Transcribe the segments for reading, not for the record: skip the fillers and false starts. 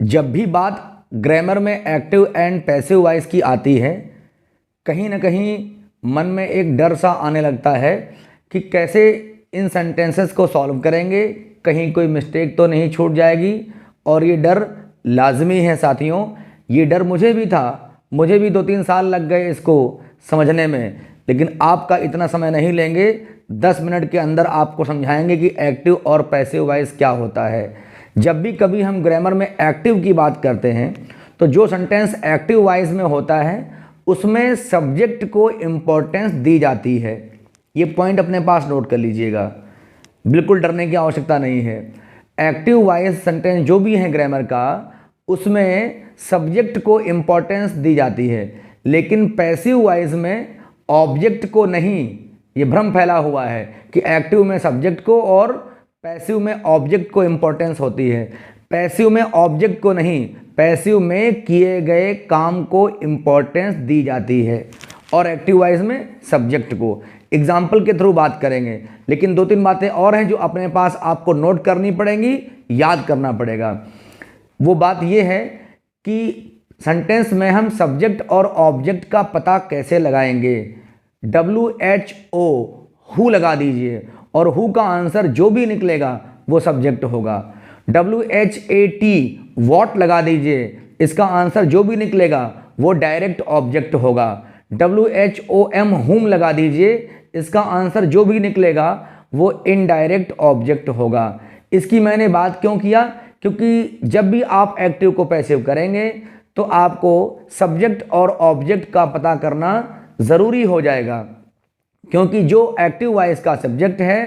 जब भी बात ग्रामर में एक्टिव एंड पैसिव वॉइस की आती है, कहीं ना कहीं मन में एक डर सा आने लगता है कि कैसे इन सेंटेंसेस को सॉल्व करेंगे, कहीं कोई मिस्टेक तो नहीं छूट जाएगी। और ये डर लाजमी है साथियों, ये डर मुझे भी था, मुझे भी 2-3 साल लग गए इसको समझने में, लेकिन आपका इतना समय नहीं लेंगे। 10 मिनट के अंदर आपको समझाएंगे कि एक्टिव और पैसिव वॉइस क्या होता है। जब भी कभी हम ग्रामर में एक्टिव की बात करते हैं तो जो सेंटेंस एक्टिव वॉइस में होता है उसमें सब्जेक्ट को इम्पोर्टेंस दी जाती है। ये पॉइंट अपने पास नोट कर लीजिएगा, बिल्कुल डरने की आवश्यकता नहीं है। एक्टिव वॉइस सेंटेंस जो भी है ग्रामर का, उसमें सब्जेक्ट को इम्पोर्टेंस दी जाती है, लेकिन पैसिव वॉइस में ऑब्जेक्ट को नहीं। ये भ्रम फैला हुआ है कि एक्टिव में सब्जेक्ट को और पैसिव में ऑब्जेक्ट को इम्पोर्टेंस होती है। पैसिव में ऑब्जेक्ट को नहीं, पैसिव में किए गए काम को इम्पोर्टेंस दी जाती है और एक्टिव वॉइस में सब्जेक्ट को। एग्जाम्पल के थ्रू बात करेंगे, लेकिन 2-3 बातें और हैं जो अपने पास आपको नोट करनी पड़ेंगी, याद करना पड़ेगा। वो बात ये है कि सेंटेंस में हम सब्जेक्ट और ऑब्जेक्ट का पता कैसे लगाएंगे। WHO हु लगा दीजिए और हु का आंसर जो भी निकलेगा वो सब्जेक्ट होगा। WHAT वॉट लगा दीजिए, इसका आंसर जो भी निकलेगा वो डायरेक्ट ऑब्जेक्ट होगा। WHOM हुम लगा दीजिए, इसका आंसर जो भी निकलेगा वो इनडायरेक्ट ऑब्जेक्ट होगा। इसकी मैंने बात क्यों किया, क्योंकि जब भी आप एक्टिव को पैसिव करेंगे तो आपको सब्जेक्ट और ऑब्जेक्ट का पता करना ज़रूरी हो जाएगा, क्योंकि जो एक्टिव वॉइस का सब्जेक्ट है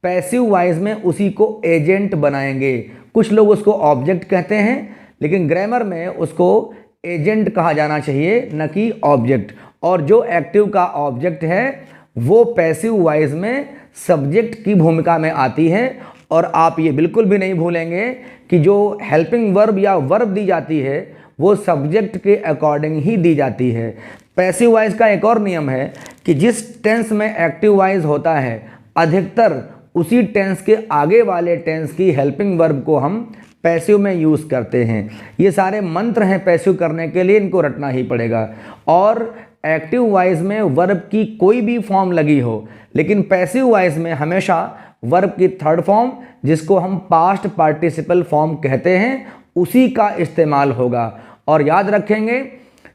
पैसिव वॉइस में उसी को एजेंट बनाएंगे। कुछ लोग उसको ऑब्जेक्ट कहते हैं, लेकिन ग्रामर में उसको एजेंट कहा जाना चाहिए, न कि ऑब्जेक्ट। और जो एक्टिव का ऑब्जेक्ट है वो पैसिव वॉइस में सब्जेक्ट की भूमिका में आती है। और आप ये बिल्कुल भी नहीं भूलेंगे कि जो हेल्पिंग वर्ब या वर्ब दी जाती है वो सब्जेक्ट के अकॉर्डिंग ही दी जाती है। पैसिव वॉइस का एक और नियम है कि जिस टेंस में एक्टिव वॉइस होता है अधिकतर उसी टेंस के आगे वाले टेंस की हेल्पिंग वर्ब को हम पैसिव में यूज़ करते हैं। ये सारे मंत्र हैं पैसिव करने के लिए, इनको रटना ही पड़ेगा। और एक्टिव वॉइस में वर्ब की कोई भी फॉर्म लगी हो, लेकिन पैसिव वॉइस में हमेशा वर्ब की थर्ड फॉर्म, जिसको हम पास्ट पार्टिसिपल फॉर्म कहते हैं, उसी का इस्तेमाल होगा। और याद रखेंगे,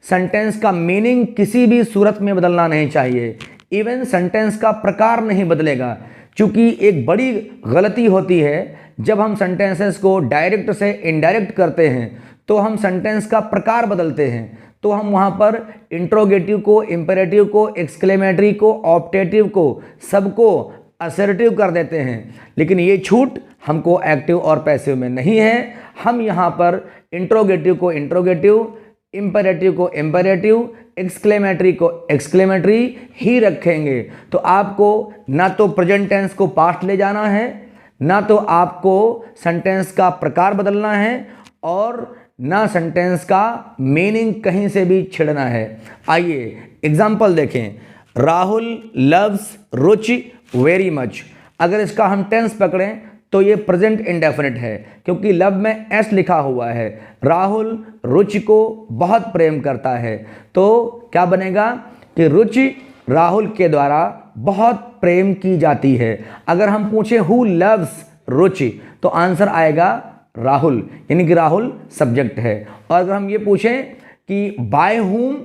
सेंटेंस का मीनिंग किसी भी सूरत में बदलना नहीं चाहिए, इवन सेंटेंस का प्रकार नहीं बदलेगा। क्योंकि एक बड़ी गलती होती है जब हम सेंटेंसेस को डायरेक्ट से इनडायरेक्ट करते हैं तो हम सेंटेंस का प्रकार बदलते हैं। तो हम वहाँ पर इंट्रोगेटिव को, इंपेरेटिव को, एक्सक्लेमेटरी को, ऑप्टेटिव को, सबको असर्टिव कर देते हैं। लेकिन ये छूट हमको एक्टिव और पैसिव में नहीं है। हम यहाँ पर इंट्रोगेटिव को इंट्रोगेटिव, इंपेरेटिव को इंपेरेटिव, एक्सक्लेमेटरी को एक्सक्लेमेटरी ही रखेंगे। तो आपको ना तो प्रेजेंट टेंस को पास्ट ले जाना है, ना तो आपको सेंटेंस का प्रकार बदलना है, और ना सेंटेंस का मीनिंग कहीं से भी छिड़ना है। आइए एग्जाम्पल देखें। राहुल लव्स रुचि वेरी मच। अगर इसका हम टेंस पकड़ें तो ये प्रेजेंट इंडेफिनिट है, क्योंकि लव में एस लिखा हुआ है। राहुल रुचि को बहुत प्रेम करता है, तो क्या बनेगा कि रुचि राहुल के द्वारा बहुत प्रेम की जाती है। अगर हम पूछें हु लव्स रुचि तो आंसर आएगा राहुल, यानी कि राहुल सब्जेक्ट है। और अगर हम ये पूछें कि by whom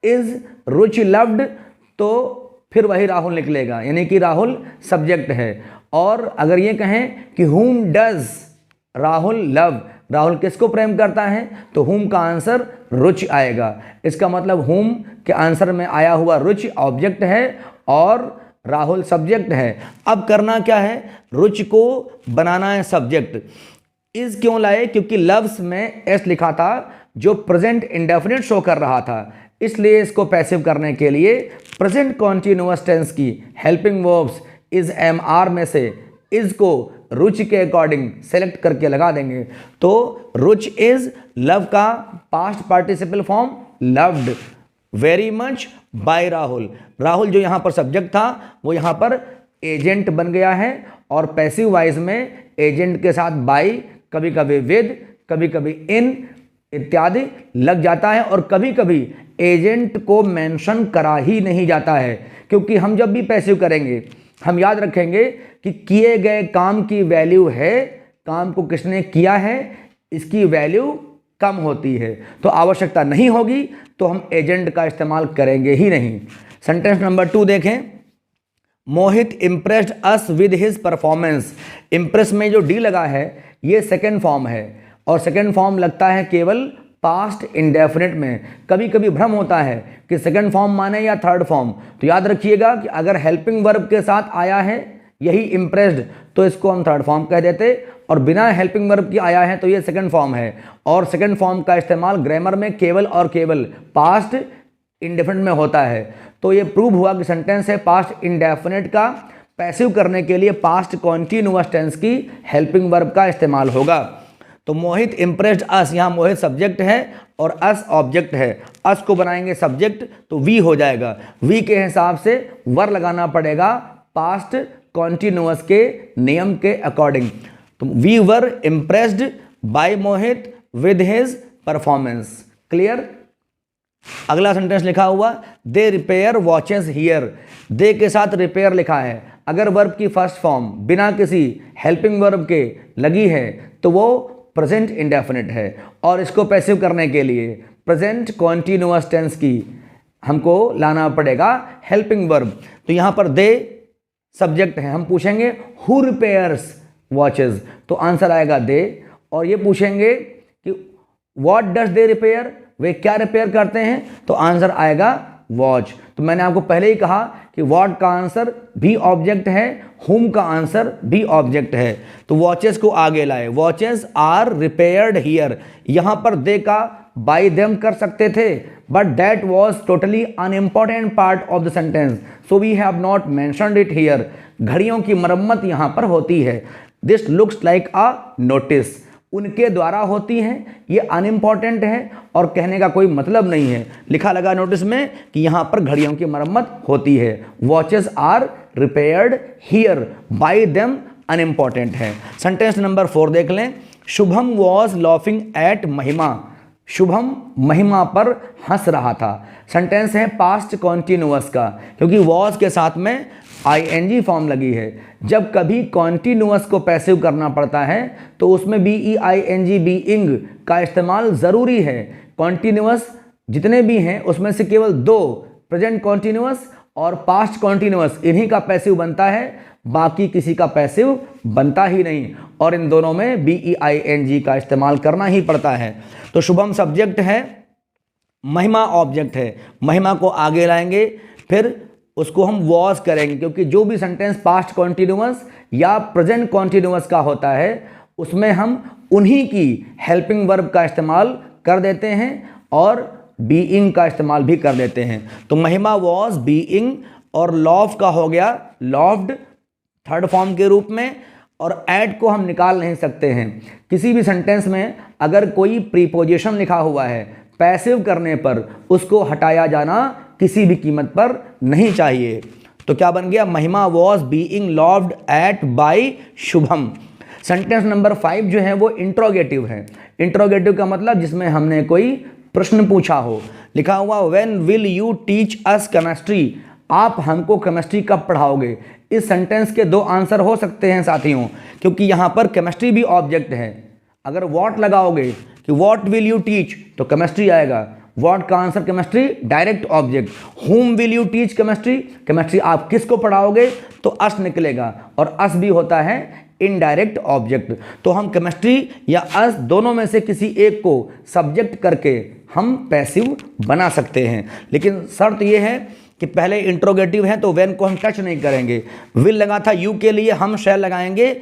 is Ruchi loved तो फिर वही राहुल निकलेगा, यानी कि राहुल सब्जेक्ट है। और अगर ये कहें कि whom does Rahul love, Rahul किसको प्रेम करता है, तो whom का आंसर रुचि आएगा। इसका मतलब whom के आंसर में आया हुआ रुचि ऑब्जेक्ट है और राहुल सब्जेक्ट है। अब करना क्या है, रुचि को बनाना है सब्जेक्ट। इज क्यों लाए, क्योंकि लव्स में एस लिखा था जो प्रेजेंट इंडेफिनिट शो कर रहा था, इसलिए इसको पैसिव करने के लिए प्रेजेंट कॉन्टिन्यूअस टेंस की helping verbs is am are में से इज को रुचि के अकॉर्डिंग सेलेक्ट करके लगा देंगे। तो रुचि इज लव का past participle form loved very much by Rahul. Rahul जो यहाँ पर सब्जेक्ट था वो यहाँ पर एजेंट बन गया है, और पैसिव वॉइस में एजेंट के साथ बाय, कभी कभी विद, कभी कभी इन इत्यादि लग जाता है, और कभी कभी एजेंट को मेंशन करा ही नहीं जाता है, क्योंकि हम जब भी पैसिव करेंगे हम याद रखेंगे कि किए गए काम की वैल्यू है, काम को किसने किया है इसकी वैल्यू कम होती है, तो आवश्यकता नहीं होगी तो हम एजेंट का इस्तेमाल करेंगे ही नहीं। सेंटेंस नंबर 2 देखें, Mohit impressed us with his performance. Impress में जो डी लगा है ये सेकेंड फॉर्म है, और सेकेंड फॉर्म लगता है केवल पास्ट इंडेफिनिट में। कभी कभी भ्रम होता है कि सेकेंड फॉर्म माने या थर्ड फॉर्म, तो याद रखिएगा कि अगर हेल्पिंग वर्ब के साथ आया है यही इम्प्रेस्ड तो इसको हम थर्ड फॉर्म कह देते, और बिना हेल्पिंग वर्ब की आया है तो ये सेकेंड फॉर्म है। और सेकेंड फॉर्म का इस्तेमाल ग्रामर में केवल और केवल पास्ट इंडेफिनिट में होता है। तो ये प्रूव हुआ कि सेंटेंस है पास्ट इंडेफिनिट का पैसिव करने के लिए पास्ट कॉन्टिन्यूअस टेंस की हेल्पिंग वर्ब का इस्तेमाल होगा। तो मोहित इम्प्रेस्ड अस, यहाँ मोहित सब्जेक्ट है और अस ऑब्जेक्ट है। अस को बनाएंगे सब्जेक्ट तो वी हो जाएगा, वी के हिसाब से वर लगाना पड़ेगा पास्ट कॉन्टिन्यूअस के नियम के अकॉर्डिंग। तो we were impressed by Mohit with his performance. Clear. अगला सेंटेंस लिखा हुआ, they repair watches here. They के साथ रिपेयर लिखा है, अगर वर्ब की फर्स्ट फॉर्म बिना किसी हेल्पिंग वर्ब के लगी है तो वो प्रेजेंट इंडेफिनिट है, और इसको पैसिव करने के लिए प्रेजेंट कॉन्टिन्यूअस टेंस की हमको लाना पड़ेगा हेल्पिंग वर्ब। तो यहाँ पर दे सब्जेक्ट है, हम पूछेंगे हु रिपेयर्स वॉचेस, तो आंसर आएगा दे। और ये पूछेंगे कि व्हाट डज दे रिपेयर, वे क्या रिपेयर करते हैं, तो आंसर आएगा वॉच। तो मैंने आपको पहले ही कहा कि व्हाट का आंसर भी ऑब्जेक्ट है, हुम का आंसर भी ऑब्जेक्ट है, तो वॉचेस को आगे लाए, वॉचेस आर रिपेयर्ड हियर। यहां पर दे का बाय देम कर सकते थे, but that was totally unimportant part of the sentence, so we have not mentioned it here. घड़ियों की मरम्मत यहां पर होती है। This looks like a notice, उनके द्वारा होती हैं, ये अनइम्पॉर्टेंट है और कहने का कोई मतलब नहीं है। लिखा लगा नोटिस में कि यहाँ पर घड़ियों की मरम्मत होती है। Watches are repaired here, by them unimportant है। सेंटेंस नंबर 4 देख लें, शुभम वॉज लॉफिंग एट महिमा। शुभम महिमा पर हंस रहा था। सेंटेंस है पास्ट कॉन्टिन्यूअस का, क्योंकि वॉज के साथ में आईएनजी फॉर्म लगी है। जब कभी कॉन्टिन्यूअस को पैसिव करना पड़ता है तो उसमें बीईआईएनजी बीइंग का इस्तेमाल ज़रूरी है। कॉन्टिन्यूअस जितने भी हैं उसमें से केवल 2 प्रेजेंट कॉन्टिन्यूअस और पास्ट कॉन्टिन्यूअस इन्हीं का पैसिव बनता है, बाकी किसी का पैसिव बनता ही नहीं, और इन दोनों में बीईआईएनजी का इस्तेमाल करना ही पड़ता है। तो शुभम सब्जेक्ट है, महिमा ऑब्जेक्ट है, महिमा को आगे लाएंगे, फिर उसको हम वॉज करेंगे, क्योंकि जो भी सेंटेंस पास्ट कॉन्टिन्यूअस या प्रेजेंट कॉन्टिन्यूअस का होता है उसमें हम उन्हीं की हेल्पिंग वर्ब का इस्तेमाल कर देते हैं और बीइंग का इस्तेमाल भी कर देते हैं। तो महिमा वॉज बीइंग, और लॉफ का हो गया लॉफ्ड थर्ड फॉर्म के रूप में, और एट को हम निकाल नहीं सकते हैं। किसी भी सेंटेंस में अगर कोई प्रीपोजिशन लिखा हुआ है पैसिव करने पर उसको हटाया जाना किसी भी कीमत पर नहीं चाहिए। तो क्या बन गया, Mahima was being loved at by Shubham. Sentence number 5 जो है वो इंट्रोगेटिव है। इंट्रोगेटिव का मतलब जिसमें हमने कोई प्रश्न पूछा हो। लिखा हुआ, when will you teach us chemistry, आप हमको केमिस्ट्री कब पढ़ाओगे। इस सेंटेंस के 2 आंसर हो सकते हैं साथियों, क्योंकि यहाँ पर केमिस्ट्री भी ऑब्जेक्ट है। अगर व्हाट लगाओगे कि व्हाट विल यू टीच तो केमिस्ट्री आएगा, व्हाट का आंसर केमिस्ट्री डायरेक्ट ऑब्जेक्ट। हुम will you teach chemistry, chemistry आप किसको पढ़ाओगे तो अस निकलेगा, और अस भी होता है इनडायरेक्ट ऑब्जेक्ट। तो हम केमिस्ट्री या अस दोनों में से किसी एक को सब्जेक्ट करके हम पैसिव बना सकते हैं, लेकिन शर्त यह है कि पहले इंट्रोगेटिव है तो व्हेन को हम टच नहीं करेंगे। विल लगा था यू के लिए, हम शैल लगाएंगे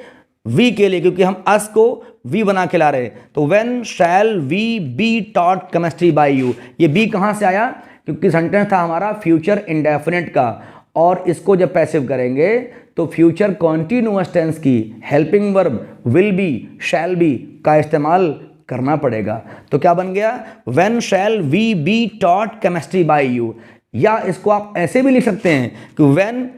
वी के लिए, क्योंकि हम अस को वी बना के ला रहे। तो when shall we be taught chemistry by you, ये बी कहाँ से आया, क्योंकि सेंटेंस था हमारा फ्यूचर इंडेफिनिट का, और इसको जब पैसिव करेंगे तो फ्यूचर कॉन्टिन्यूअस टेंस की helping verb will be shall be का इस्तेमाल करना पड़ेगा। तो क्या बन गया, when shall we be taught chemistry by you, या इसको आप ऐसे भी लिख सकते हैं कि when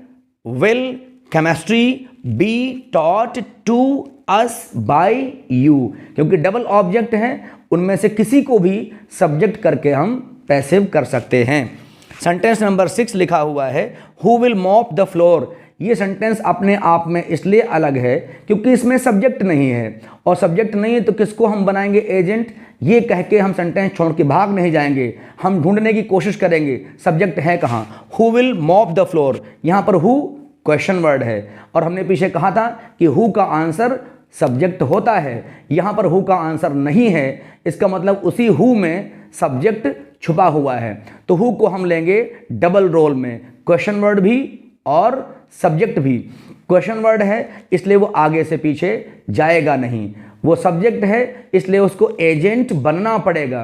will chemistry be taught to us, by, you, क्योंकि डबल ऑब्जेक्ट हैं, उनमें से किसी को भी सब्जेक्ट करके हम पैसिव कर सकते हैं। सेंटेंस नंबर 6 लिखा हुआ है who will mop the floor. ये सेंटेंस अपने आप में इसलिए अलग है क्योंकि इसमें सब्जेक्ट नहीं है, और सब्जेक्ट नहीं है तो किसको हम बनाएंगे एजेंट। ये कह के हम सेंटेंस छोड़ के भाग नहीं जाएंगे, हम ढूंढने की कोशिश करेंगे सब्जेक्ट है कहाँ। Who will mop the floor, यहाँ पर हु क्वेश्चन वर्ड है, और हमने पीछे कहा था कि हु का आंसर सब्जेक्ट होता है, यहाँ पर हु का आंसर नहीं है, इसका मतलब उसी हु में सब्जेक्ट छुपा हुआ है। तो हु को हम लेंगे डबल रोल में, क्वेश्चन वर्ड भी और सब्जेक्ट भी। क्वेश्चन वर्ड है इसलिए वो आगे से पीछे जाएगा नहीं, वो सब्जेक्ट है इसलिए उसको एजेंट बनना पड़ेगा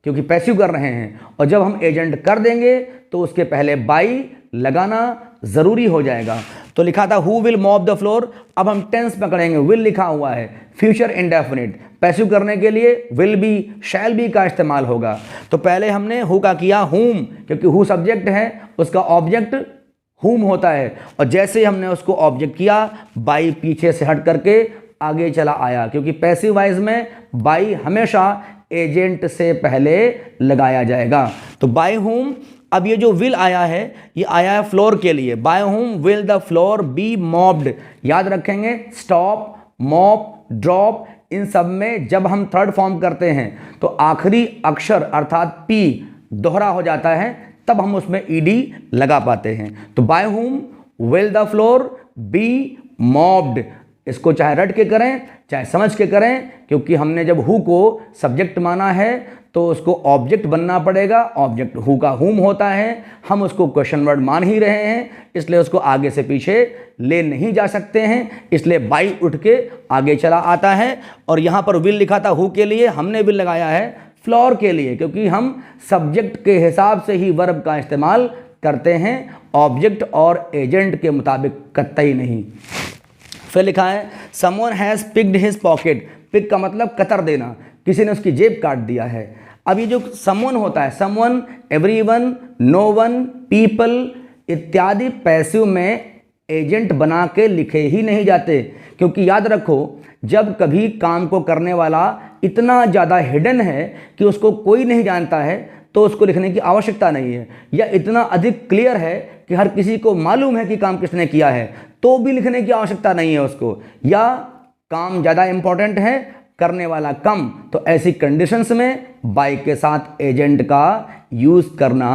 क्योंकि पैसिव कर रहे हैं, और जब हम एजेंट कर देंगे तो उसके पहले बाई लगाना ज़रूरी हो जाएगा। तो लिखा था who will mop the floor, अब हम टेंस पकड़ेंगे, विल लिखा हुआ है, फ्यूचर इंडेफिनिट, पैसिव करने के लिए विल बी, शैल बी का इस्तेमाल होगा। तो पहले हमने हु का किया हुम, क्योंकि हु सब्जेक्ट है, उसका ऑब्जेक्ट हुम होता है, और जैसे ही हमने उसको ऑब्जेक्ट किया बाई पीछे से हट करके आगे चला आया, क्योंकि पैसिव वॉइस में बाई हमेशा एजेंट से पहले लगाया जाएगा। तो बाय हुम, अब ये जो विल आया है ये आया है फ्लोर के लिए, by whom will the floor be mopped. याद रखेंगे स्टॉप, मॉप, ड्रॉप, इन सब में जब हम थर्ड फॉर्म करते हैं तो आखिरी अक्षर अर्थात पी दोहरा हो जाता है, तब हम उसमें ईडी लगा पाते हैं। तो by whom will the floor be mopped, इसको चाहे रट के करें चाहे समझ के करें, क्योंकि हमने जब हु को सब्जेक्ट माना है तो उसको ऑब्जेक्ट बनना पड़ेगा। ऑब्जेक्ट हु का हुम होता है, हम उसको क्वेश्चन वर्ड मान ही रहे हैं, इसलिए उसको आगे से पीछे ले नहीं जा सकते हैं, इसलिए बाई उठ के आगे चला आता है। और यहाँ पर विल लिखा था हु के लिए, हमने विल लगाया है फ्लोर के लिए, क्योंकि हम सब्जेक्ट के हिसाब से ही वर्ब का इस्तेमाल करते हैं, ऑब्जेक्ट और एजेंट के मुताबिक कतई नहीं। फिर लिखा है someone has picked his pocket. Pick का मतलब कतर देना, किसी ने उसकी जेब काट दिया है। अब ये जो समवन होता है, someone, everyone, no one, people इत्यादि पैसिव में एजेंट बना के लिखे ही नहीं जाते, क्योंकि याद रखो जब कभी काम को करने वाला इतना ज़्यादा हिडन है कि उसको कोई नहीं जानता है तो उसको लिखने की आवश्यकता नहीं है, या इतना अधिक क्लियर है कि हर किसी को मालूम है कि काम किसने किया है तो भी लिखने की आवश्यकता नहीं है उसको, या काम ज़्यादा इंपॉर्टेंट है करने वाला कम, तो ऐसी कंडीशंस में बाय के साथ एजेंट का यूज़ करना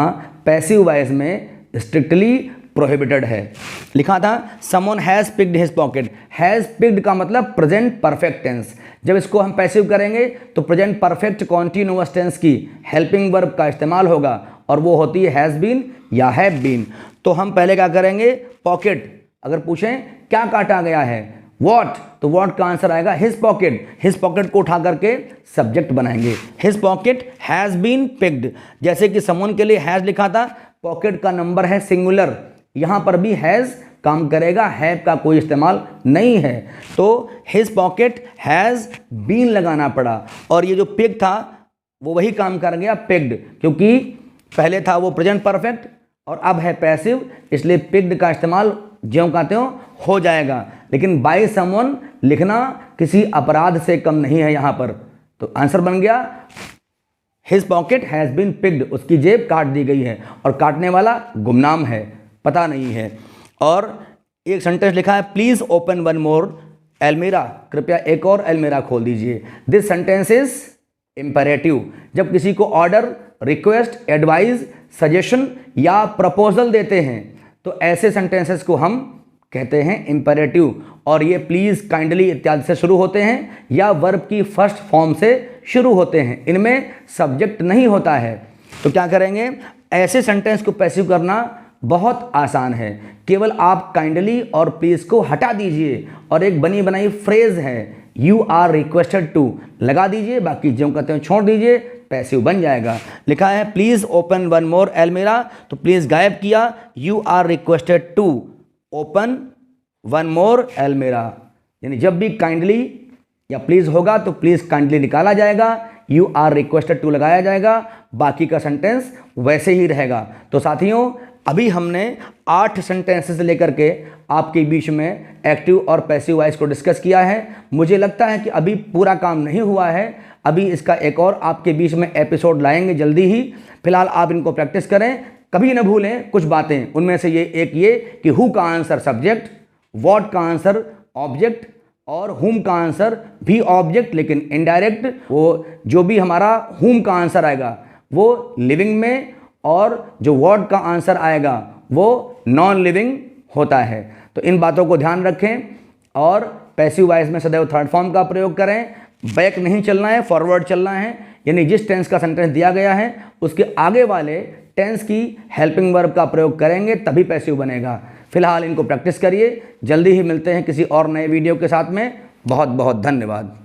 पैसिव वॉइस में स्ट्रिक्टली प्रोहिबिटेड है। लिखा था someone has picked his pocket. Has picked का मतलब प्रेजेंट परफेक्ट टेंस, जब इसको हम पैसिव करेंगे तो प्रेजेंट परफेक्ट कॉन्टिन्यूअस टेंस की हेल्पिंग वर्ब का इस्तेमाल होगा, और वो होती है हैज़ बीन या हैव बीन। तो हम पहले क्या करेंगे, पॉकेट अगर पूछें क्या काटा गया है, वॉट, तो वॉट का आंसर आएगा हिज पॉकेट। हिज पॉकेट को उठा करके सब्जेक्ट बनाएंगे, his pocket has been picked. जैसे कि समवन के लिए हैज़ लिखा था, पॉकेट का नंबर है सिंगुलर, यहाँ पर भी हैज़ काम करेगा, हैव का कोई इस्तेमाल नहीं है, तो हिज पॉकेट हैज़ बीन लगाना पड़ा। और ये जो पिक था वो वही काम कर गया पिक्ड, क्योंकि पहले था वो प्रेजेंट परफेक्ट और अब है पैसिव, इसलिए पिक्ड का इस्तेमाल ज्यों का त्यों हो जाएगा। लेकिन बाय समवन लिखना किसी अपराध से कम नहीं है यहाँ पर, तो आंसर बन गया his pocket has been picked, उसकी जेब काट दी गई है, और काटने वाला गुमनाम है, पता नहीं है। और एक सेंटेंस लिखा है please open one more almirah, कृपया एक और एलमीरा खोल दीजिए। दिस सेंटेंस इज इम्पेरेटिव, जब किसी को ऑर्डर, रिक्वेस्ट, एडवाइस, सजेशन या प्रपोजल देते हैं तो ऐसे सेंटेंसेस को हम कहते हैं इम्पेरेटिव, और ये प्लीज़, काइंडली इत्यादि से शुरू होते हैं या वर्ब की फर्स्ट फॉर्म से शुरू होते हैं, इनमें सब्जेक्ट नहीं होता है। तो क्या करेंगे, ऐसे सेंटेंस को पैसिव करना बहुत आसान है, केवल आप काइंडली और प्लीज़ को हटा दीजिए और एक बनी बनाई फ्रेज है यू आर रिक्वेस्टेड टू लगा दीजिए, बाकी जो कहते हैं छोड़ दीजिए, पैसिव बन जाएगा। लिखा है please open one more almirah, तो प्लीज़ गायब किया, you are requested to open one more almirah, यानी जब भी काइंडली या प्लीज़ होगा तो प्लीज़ काइंडली निकाला जाएगा, यू आर रिक्वेस्टेड टू लगाया जाएगा, बाकी का सेंटेंस वैसे ही रहेगा। तो साथियों अभी हमने 8 सेंटेंसेस लेकर के आपके बीच में एक्टिव और पैसिव वॉइस को डिस्कस किया है। मुझे लगता है कि अभी पूरा काम नहीं हुआ है, अभी इसका एक और आपके बीच में एपिसोड लाएंगे जल्दी ही। फिलहाल आप इनको प्रैक्टिस करें, कभी न भूलें कुछ बातें, उनमें से ये कि हु का आंसर सब्जेक्ट, व्हाट का आंसर ऑब्जेक्ट और हुम का आंसर भी ऑब्जेक्ट लेकिन इनडायरेक्ट। वो जो भी हमारा हुम का आंसर आएगा वो लिविंग में, और जो व्हाट का आंसर आएगा वो नॉन लिविंग होता है। तो इन बातों को ध्यान रखें और पैसिव वॉइस में सदैव थर्ड फॉर्म का प्रयोग करें। बैक नहीं चलना है, फॉरवर्ड चलना है, यानी जिस टेंस का सेंटेंस दिया गया है उसके आगे वाले टेंस की हेल्पिंग वर्ब का प्रयोग करेंगे तभी पैसिव बनेगा। फिलहाल इनको प्रैक्टिस करिए, जल्दी ही मिलते हैं किसी और नए वीडियो के साथ में। बहुत बहुत धन्यवाद।